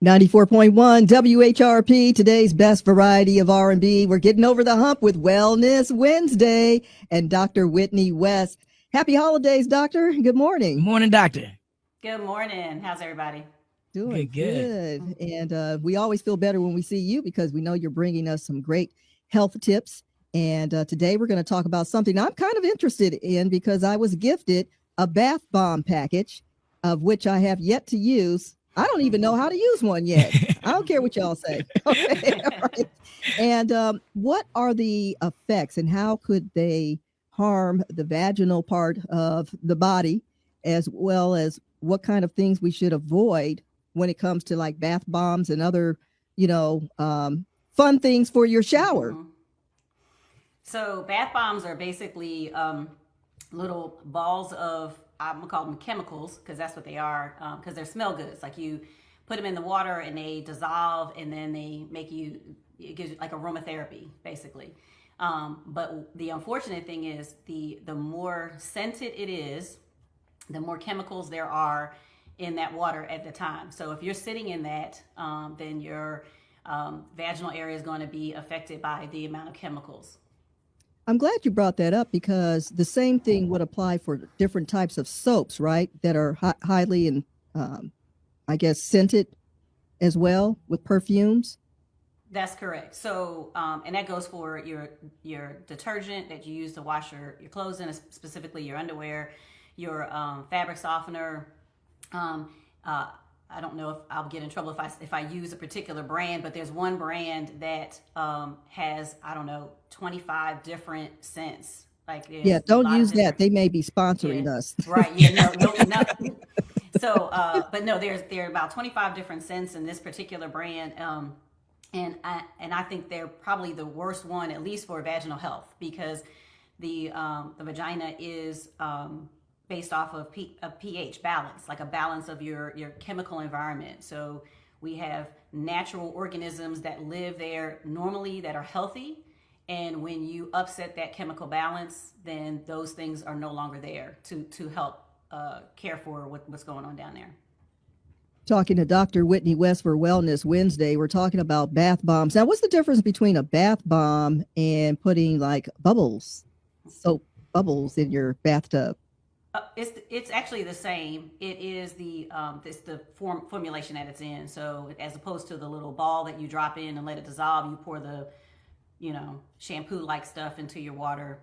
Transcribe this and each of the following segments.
94.1 WHRP, today's best variety of R&B. We're getting over the hump with Wellness Wednesday and Dr. Whitney West. Happy holidays, doctor. Good morning. Good morning, doctor. Good morning. How's everybody? Doing Good. And we always feel better when we see you because we know you're bringing us some great health tips. And today we're going to talk about something I'm kind of interested in because I was gifted a bath bomb package of which I have yet to use. I don't even know how to use one yet. I don't care what y'all say. Okay. All right. And what are the effects and how could they harm the vaginal part of the body, as well as what kind of things we should avoid when it comes to like bath bombs and other, fun things for your shower? Mm-hmm. So bath bombs are basically little balls of, I'm gonna call them chemicals because that's what they are, because they're smell goods. Like you put them in the water and they dissolve and then they it gives you like aromatherapy basically. But the unfortunate thing is the more scented it is, the more chemicals there are in that water at the time. So if you're sitting in that, then your vaginal area is going to be affected by the amount of chemicals. I'm glad you brought that up because the same thing would apply for different types of soaps, right? That are highly and scented as well with perfumes. That's correct. So, and that goes for your detergent that you use to wash your clothes in, specifically your underwear, your fabric softener. I don't know if I'll get in trouble if I use a particular brand, but there's one brand that has 25 different scents. Don't use that. They may be sponsoring us. Right. Yeah. No. So, but no, there are about 25 different scents in this particular brand. And I think they're probably the worst one, at least for vaginal health, because the vagina is based off of a pH balance, like a balance of your chemical environment. So we have natural organisms that live there normally that are healthy. And when you upset that chemical balance, then those things are no longer there to help care for what's going on down there. Talking to Dr. Whitney West for Wellness Wednesday. We're talking about bath bombs. Now, what's the difference between a bath bomb and putting like soap bubbles in your bathtub? It's actually the same. It is the formulation that it's in. So as opposed to the little ball that you drop in and let it dissolve, you pour the shampoo like stuff into your water.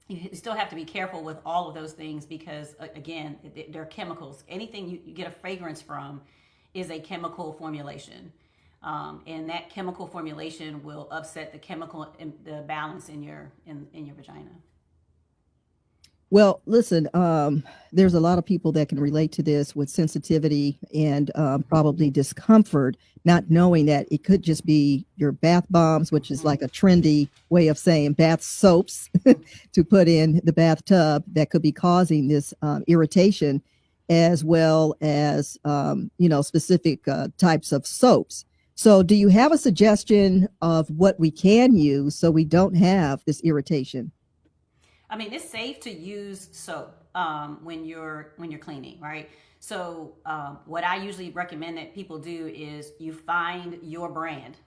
You still have to be careful with all of those things because again, they're chemicals. Anything you get a fragrance from is a chemical formulation, and that chemical formulation will upset the balance in your vagina. Well, listen, there's a lot of people that can relate to this with sensitivity and probably discomfort, not knowing that it could just be your bath bombs, which is like a trendy way of saying bath soaps to put in the bathtub that could be causing this irritation, as well as, specific types of soaps. So do you have a suggestion of what we can use so we don't have this irritation? I mean, it's safe to use soap when you're cleaning, right? So what I usually recommend that people do is you find your brand,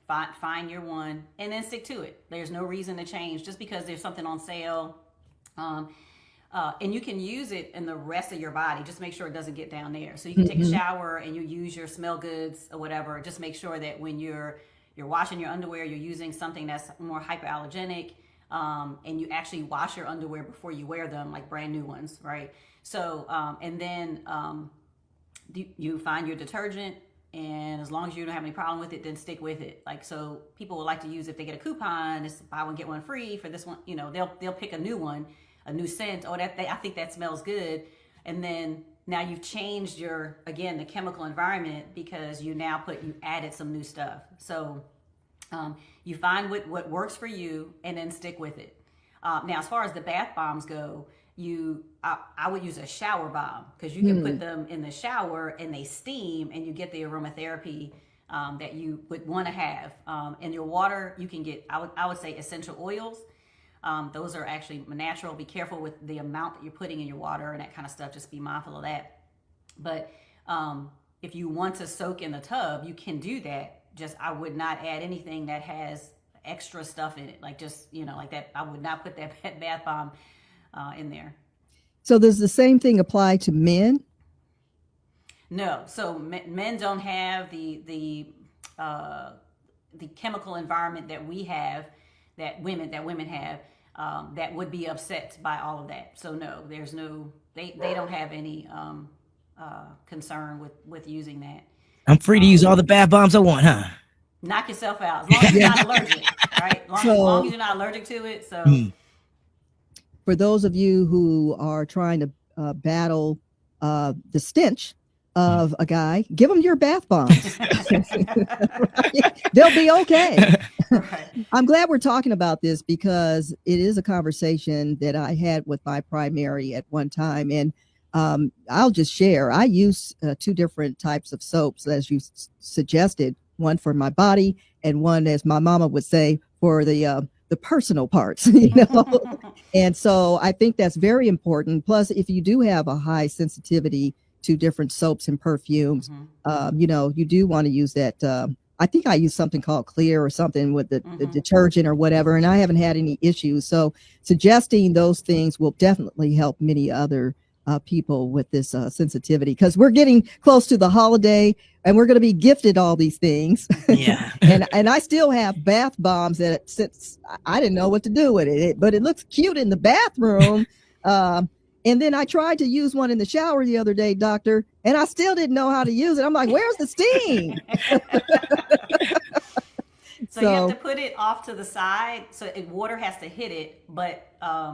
find your one, and then stick to it. There's no reason to change just because there's something on sale. And you can use it in the rest of your body. Just make sure it doesn't get down there. So you can take a shower and you use your smell goods or whatever. Just make sure that when you're washing your underwear, you're using something that's more hypoallergenic. And you actually wash your underwear before you wear them, like brand new ones, right? So, and then you find your detergent, and as long as you don't have any problem with it, then stick with it. Like, so people would like to use, if they get a coupon, it's buy one, get one free for this one, they'll pick a new one, a new scent. Oh, I think that smells good. And then now you've changed the chemical environment because you added some new stuff. So, you find what works for you and then stick with it. Now, as far as the bath bombs go, I would use a shower bomb because you can put them in the shower and they steam and you get the aromatherapy that you would want to have. In your water, you can get, I would say, essential oils. Those are actually natural. Be careful with the amount that you're putting in your water and that kind of stuff. Just be mindful of that. But if you want to soak in the tub, you can do that. Just I would not add anything that has extra stuff in it, like just like that. I would not put that bath bomb in there. So does the same thing apply to men? No, so men don't have the chemical environment that we have, that women have, that would be upset by all of that. So no, there's no, they don't have any concern with using that. I'm free to use all the bath bombs I want, huh? Knock yourself out, as long as you're not allergic, right? As long as you're not allergic to it. So for those of you who are trying to battle the stench of a guy, give them your bath bombs. Right? They'll be okay. Right. I'm glad we're talking about this because it is a conversation that I had with my primary at one time. And I'll just share. I use two different types of soaps, as you suggested, one for my body and one, as my mama would say, for the personal parts, And so I think that's very important. Plus, if you do have a high sensitivity to different soaps and perfumes, you do want to use that. I think I use something called Clear or something with the detergent or whatever, and I haven't had any issues. So suggesting those things will definitely help many other people with this sensitivity, because we're getting close to the holiday and we're going to be gifted all these things. Yeah. and I still have bath bombs that since I didn't know what to do with it, but it looks cute in the bathroom. And then I tried to use one in the shower the other day, doctor, and I still didn't know how to use it. I'm like, where's the steam? So you have to put it off to the side, so water has to hit it, but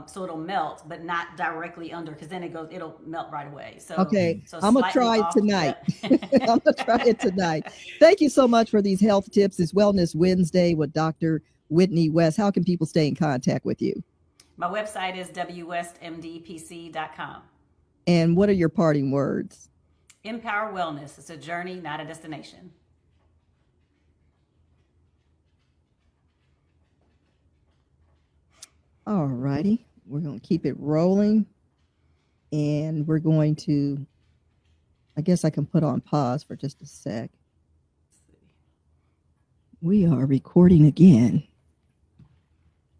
so it'll melt, but not directly under, because then it'll melt right away. So okay, so I'm gonna try it tonight. I'm gonna try it tonight. Thank you so much for these health tips. It's Wellness Wednesday with Dr. Whitney West. How can people stay in contact with you? My website is www.westmdpc.com. And what are your parting words? Empower Wellness. It's a journey, not a destination. All righty. We're going to keep it rolling. And we're going to, I guess I can put on pause for just a sec. We are recording again.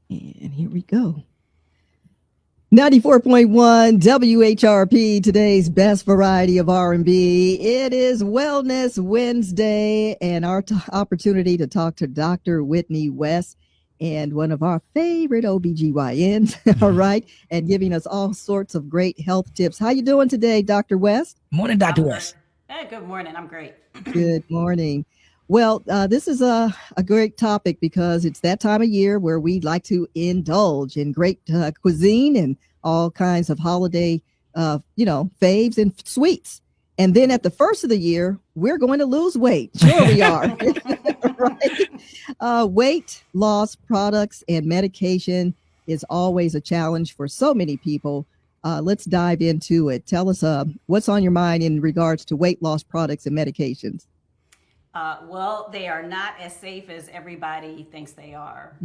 And here we go. 94.1 WHRP, today's best variety of R&B. It is Wellness Wednesday and our opportunity to talk to Dr. Whitney West, and one of our favorite OBGYNs, all right, and giving us all sorts of great health tips. How you doing today, Dr. West? Morning, Dr. West. Hey, good morning. I'm great. Good morning. Well, this is a great topic because it's that time of year where we like to indulge in great cuisine and all kinds of holiday, faves and sweets. And then at the first of the year, we're going to lose weight. Sure we are. Right? Weight loss products and medication is always a challenge for so many people. Let's dive into it. Tell us what's on your mind in regards to weight loss products and medications. Well, they are not as safe as everybody thinks they are.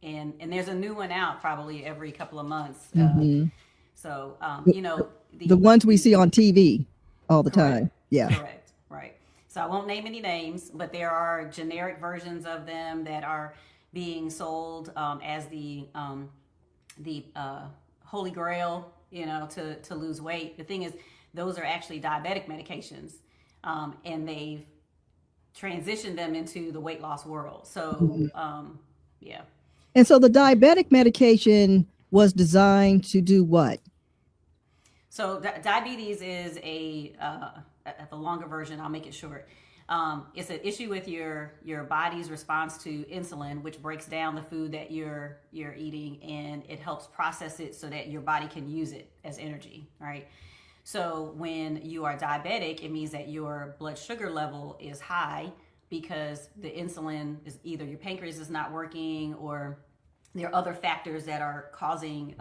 And there's a new one out probably every couple of months. So, the ones we see on TV all the correct, time. Yeah. Correct. Right. So I won't name any names, but there are generic versions of them that are being sold as the holy grail, to lose weight. The thing is, those are actually diabetic medications, and they've transitioned them into the weight loss world. So, yeah. And so the diabetic medication was designed to do what? So diabetes is a longer version. I'll make it short. It's an issue with your body's response to insulin, which breaks down the food that you're eating, and it helps process it so that your body can use it as energy, right? So when you are diabetic, it means that your blood sugar level is high because the insulin is either your pancreas is not working, or there are other factors that are causing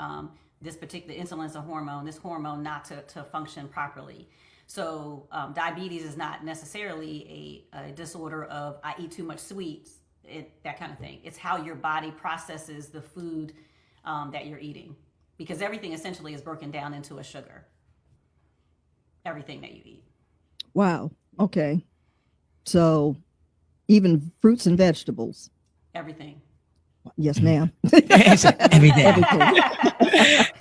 this particular insulin's a hormone, this hormone not to function properly. So diabetes is not necessarily a disorder of I eat too much sweets, that kind of thing. It's how your body processes the food that you're eating, because everything essentially is broken down into a sugar. Everything that you eat. Wow. Okay. So even fruits and vegetables. Everything. Yes, ma'am. Everything. Everything.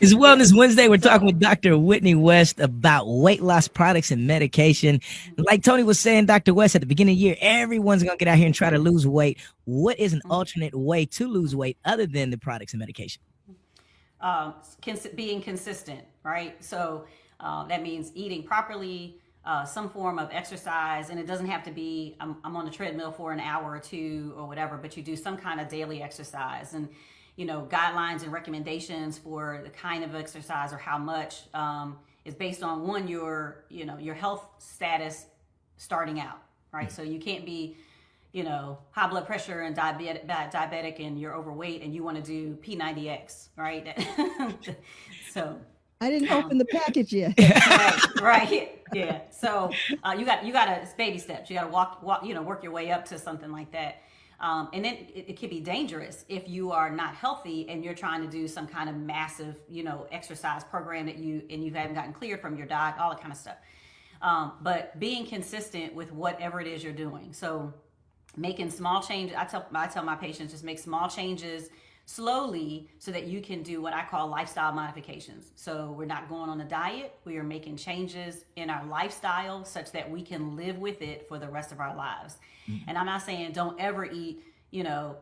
It's Wellness Wednesday. We're talking with Dr. Whitney West about weight loss products and medication. Like Tony was saying, Dr. West, at the beginning of the year, everyone's going to get out here and try to lose weight. What is an alternate way to lose weight other than the products and medication? Being consistent, right? So that means eating properly, some form of exercise, and it doesn't have to be I'm on the treadmill for an hour or two or whatever, but you do some kind of daily exercise, and guidelines and recommendations for the kind of exercise or how much is based on your health status starting out, right? So you can't be high blood pressure and diabetic and you're overweight and you want to do P90X, right? So I didn't open the package yet. right, yeah. So you got to, it's baby steps. You got to walk, work your way up to something like that. And then it can be dangerous if you are not healthy and you're trying to do some kind of massive, exercise program that you haven't gotten cleared from your diet, all that kind of stuff. But being consistent with whatever it is you're doing. So making small changes. I tell my patients, just make small changes slowly so that you can do what I call lifestyle modifications. So we're not going on a diet. We are making changes in our lifestyle such that we can live with it for the rest of our lives. And I'm not saying don't ever eat, a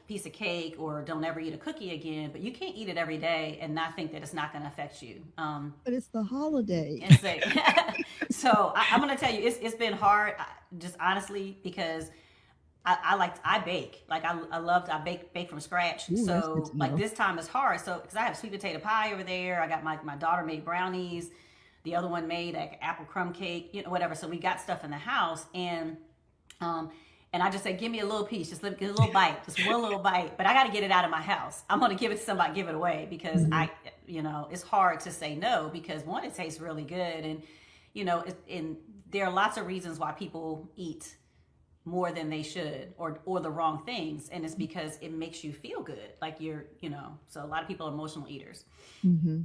piece of cake or don't ever eat a cookie again, but you can't eat it every day and not think that it's not going to affect you. But it's the holiday. So I'm going to tell you, it's been hard, just honestly, because I bake. Like I bake from scratch. Ooh, so like this time is hard. So because I have sweet potato pie over there, I got my daughter made brownies, the other one made like apple crumb cake, whatever. So we got stuff in the house, and I just said, give me a little piece, just a little bite, just one little bite. But I got to get it out of my house. I'm gonna give it to somebody, give it away, because it's hard to say no, because one, it tastes really good, and and there are lots of reasons why people eat more than they should, or the wrong things, and it's because it makes you feel good, like so a lot of people are emotional eaters. Mm-hmm.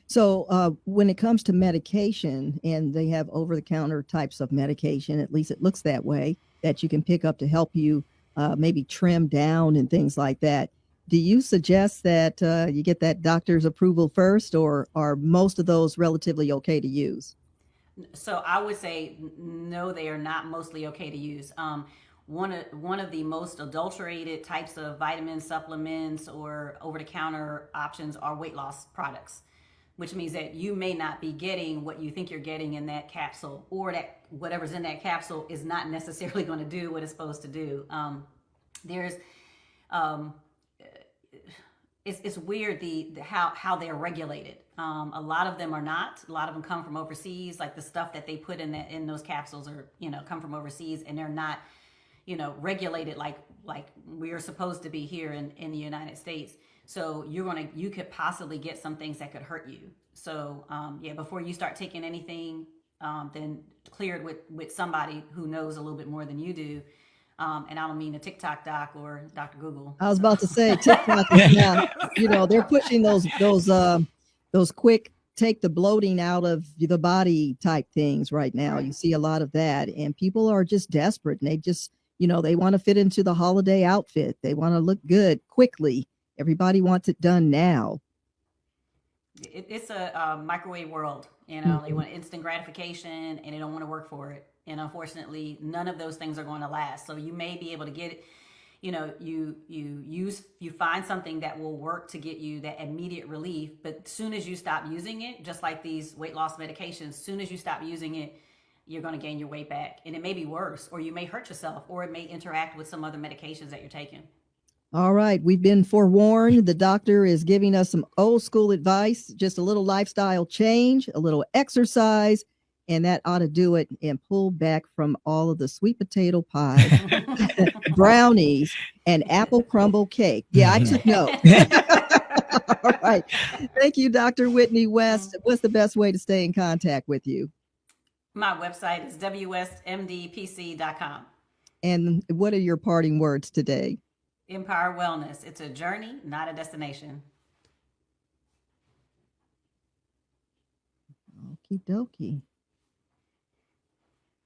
So when it comes to medication, and they have over-the-counter types of medication, at least it looks that way, that you can pick up to help you maybe trim down and things like that. Do you suggest that you get that doctor's approval first, or are most of those relatively okay to use? So I would say no, they are not mostly okay to use. One of the most adulterated types of vitamin supplements or over-the-counter options are weight loss products, which means that you may not be getting what you think you're getting in that capsule, or that whatever's in that capsule is not necessarily going to do what it's supposed to do. It's weird how they're regulated. A lot of them are not. A lot of them come from overseas, like the stuff that they put in those capsules are come from overseas, and they're not regulated like we are supposed to be here in the United States. So you could possibly get some things that could hurt you. So before you start taking anything, then clear it with somebody who knows a little bit more than you do. And I don't mean a TikTok doc or Dr. Google. I was about to say TikTok is now, they're pushing those quick take the bloating out of the body type things right now. Right. You see a lot of that, and people are just desperate, and they just, they want to fit into the holiday outfit. They want to look good quickly. Everybody wants it done now. It's a microwave world. They want instant gratification, and they don't want to work for it. And unfortunately, none of those things are going to last. So you may be able to get it. You find something that will work to get you that immediate relief. But as soon as you stop using it, just like these weight loss medications, as soon as you stop using it, you're going to gain your weight back. And it may be worse, or you may hurt yourself, or it may interact with some other medications that you're taking. All right. We've been forewarned. The doctor is giving us some old school advice, just a little lifestyle change, a little exercise, and that ought to do it, and pull back from all of the sweet potato pie, brownies, and apple crumble cake. Yeah, I took note. All right. Thank you, Dr. Whitney West. What's the best way to stay in contact with you? My website is www.westmdpc.com. And what are your parting words today? Empower Wellness. It's a journey, not a destination. Okie dokie.